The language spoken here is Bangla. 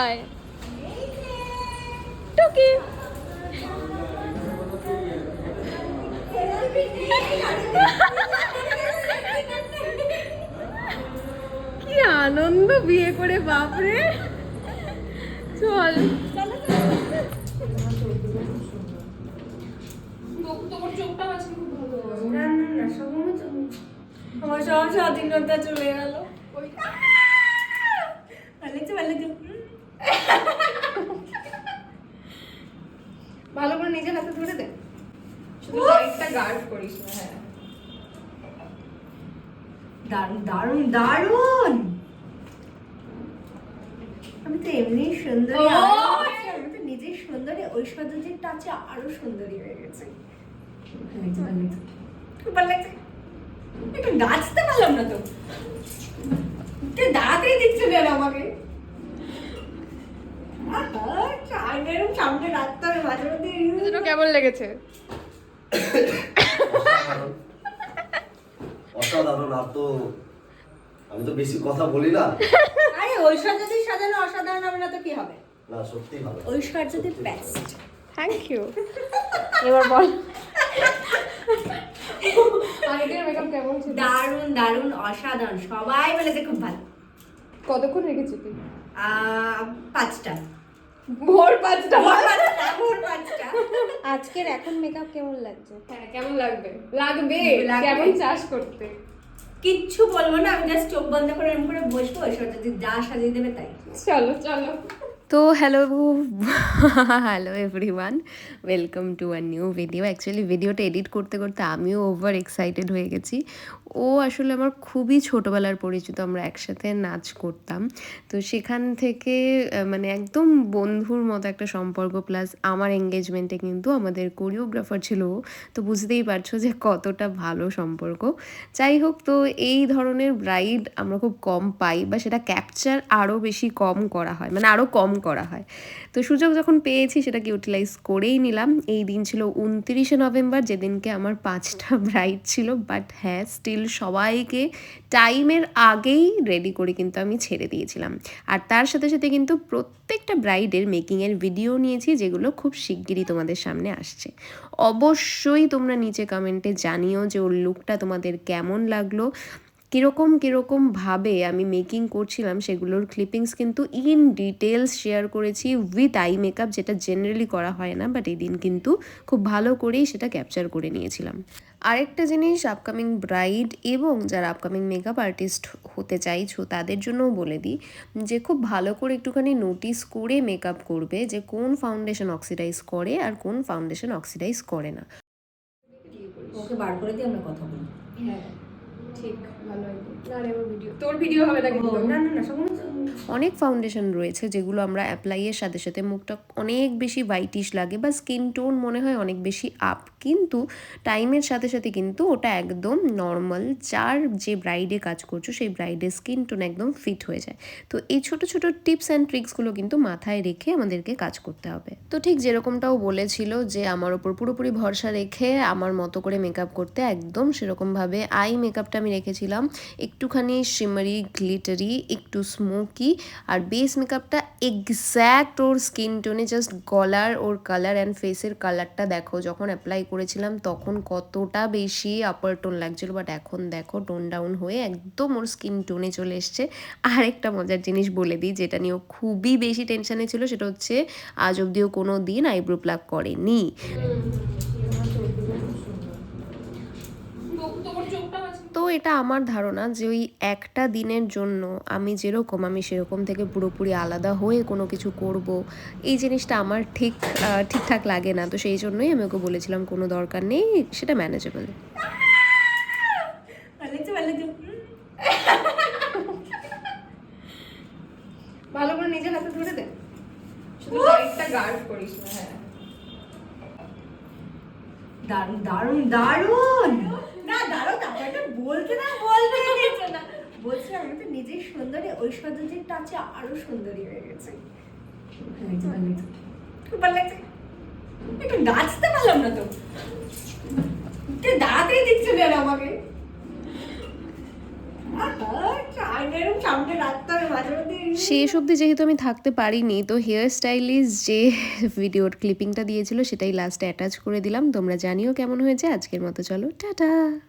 কোথায়? টুকি কি আনন্দ বিয়ে করে, বাপরে। চল আমার সব স্বাধীনতা চলে গেল। ভালো করে নিজের হাতে ধরে দে, শুধু লাইটটা গার্ড করিস না। হ্যাঁ, দারুণ দারুণ দারুণ। আমি তো এমনি সুন্দরী, আমি তো নিজের সুন্দরী ঐশ্বর্যের টাচে আরো সুন্দরী হয়ে গেছে। খুব ভালো লাগছে। একটু নাচতে পারলাম না তো, দাঁড়াতেই দিচ্ছে না আমাকে। সামনে রাখতে হবে মাঝে মধ্যে। কেমন লেগেছে? অসাধারণ। আর তো আমি তো বেশি কথা বলি না। আরে ঐশ্বর্যদের সাজানো অসাধারণ হবে না তো কি হবে? না, সত্যি ভালো। ঐশ্বর্যদের বেস্ট। Thank you. এবার বল, আগের মেকআপ কেমন ছিল? দারুণ দারুণ অসাধারণ, সবাই বলেছে খুব ভালো। কতক্ষণ রেখেছি তুই? 5টা। ভোর 5টা। ভোর 5টা। আজকের এখন মেকআপ কেমন লাগছে? হ্যাঁ, কেমন লাগবে? লাগবে। কেমন চাষ করতে? কিচ্ছু বলবো না, আমি জাস্ট চোখ বন্ধ করে এরকম করে বসবো, ঐশ্বর্যদের যা সাজিয়ে দেবে তাই। চলো চলো। তো hello everyone, welcome to a new video. Actually ভিডিওটা এডিট করতে করতে আমিও ওভার এক্সাইটেড হয়ে গেছি। ও আসলে আমার খুবই ছোটোবেলার পরিচিত, আমরা একসাথে নাচ করতাম। তো সেখান থেকে মানে একদম বন্ধুর মতো একটা সম্পর্ক, প্লাস আমার এঙ্গেজমেন্টে কিন্তু আমাদের কোরিওগ্রাফার ছিল। তো বুঝতেই পারছো যে কতটা ভালো সম্পর্ক। যাই হোক, তো এই ধরনের ব্রাইড আমরা খুব কম পাই, বা সেটা ক্যাপচার আরও বেশি কম করা হয়, মানে আরও কম করা হয়। তো সুযোগ যখন পেয়েছি সেটাকে ইউটিলাইজ করেই নিলাম। এই দিন ছিল 29শে নভেম্বর, যেদিনকে আমার 5টা ব্রাইড ছিল। বাট হ্যাঁ, স্টিল সবাইকে টাইমের আগেই রেডি করে কিন্তু আমি ছেড়ে দিয়েছিলাম। আর তার সাথে সাথে কিন্তু প্রত্যেকটা ব্রাইডের মেকিংয়ের ভিডিও নিয়েছি, যেগুলো খুব শিগগিরই তোমাদের সামনে আসছে। অবশ্যই তোমরা নিচে কমেন্টে জানিও যে ওর লুকটা তোমাদের কেমন লাগলো, কীরকমভাবে আমি মেকিং করছিলাম। সেগুলোর ক্লিপিংস কিন্তু ইন ডিটেলস শেয়ার করেছি উইথ আই মেকআপ, যেটা জেনারেলি করা হয় না, বাট এই দিন কিন্তু খুব ভালো করেই সেটা ক্যাপচার করে নিয়েছিলাম। আরেকটা জিনিস, আপকামিং ব্রাইড এবং যারা আপকামিং মেকআপ আর্টিস্ট হতে চাইছো তাদের জন্যও বলে দিই যে খুব ভালো করে একটুখানি নোটিস করে মেকআপ করবে যে কোন ফাউন্ডেশন অক্সিডাইজ করে আর কোন ফাউন্ডেশন অক্সিডাইজ করে না। ওকে বার করে দিয়ে আমরা কথা বলি। হ্যাঁ ঠিক, ভালো একদম। না রে, ওর ভিডিও, তোর ভিডিও হবে না কিন্তু। না না না, সব অনেক ফাউন্ডেশন রয়েছে যেগুলো আমরা অ্যাপ্লাইয়ের সাথে সাথে মুখটা অনেক বেশি হোয়াইটিশ লাগে বা স্কিন টোন মনে হয় অনেক বেশি আপ, কিন্তু টাইমের সাথে সাথে কিন্তু ওটা একদম নর্মাল, যার যে ব্রাইডে কাজ করছো সেই ব্রাইডের স্কিন টোন একদম ফিট হয়ে যায়। তো এই ছোট ছোট টিপস অ্যান্ড ট্রিক্সগুলো কিন্তু মাথায় রেখে আমাদেরকে কাজ করতে হবে। তো ঠিক যেরকমটাও বলেছিল যে আমার ওপর পুরোপুরি ভরসা রেখে আমার মতো করে মেকআপ করতে, একদম সেরকমভাবে আই মেকআপটা আমি রেখেছিলাম একটুখানি শিমারি, গ্লিটারি, একটু স্মোকি, আর বেস মেকআপটা এক্স্যাক্ট ওর স্কিন টোনে, জাস্ট গলার ওর কালার অ্যান্ড ফেসের কালারটা দেখো। যখন অ্যাপ্লাই করেছিলাম তখন কতটা বেশি আপার টোন লাগছিল, বাট এখন দেখো টোন ডাউন হয়ে একদম ওর স্কিন টোনে চলে এসছে। আর একটা মজার জিনিস বলে দিই, যেটা নিয়ে ও খুবই বেশি টেনশানে ছিল, সেটা হচ্ছে আজ অবধিও কোনো দিন আইব্রো প্লাক করেনি। তো এটা আমার ধারণা যে ওই একটা দিনের জন্য আমি যেরকম, আমি সেরকম থেকে পুরোপুরি আলাদা হয়ে কোনো কিছু করব, এই জিনিসটা আমার ঠিকঠাক লাগে না। তো সেই জন্যই আমি ওকে বলেছিলাম কোনো দরকার নেই, সেটা ম্যানেজেবল। ভালো করে নিজের হাতে ধরে দে, শুধু লাইটটা গার্ড করিস না। হ্যাঁ, দারুণ দারুণ দারুণ। না দাঁড়াও, এটা বলতে না বলছি, আমি তো নিজের সুন্দরী ঐশ্বর্যের টাচে আরো সুন্দরী হয়ে গেছে। খুব ভালো লাগছে। একটু নাচতে পারলাম না তো, দাঁড়াতেই দিচ্ছে না আমাকে। আয়নার সামনে রাখতে হবে মাঝে মধ্যে। শেষ অবধি যেহেতু আমি থাকতে পারিনি, তো হেয়ার স্টাইলিস্ট যে ভিডিওর ক্লিপিংটা দিয়েছিল সেটাই লাস্টে অ্যাটাচ করে দিলাম। তোমরা জানিও কেমন হয়েছে। আজকের মতো চলো টাটা।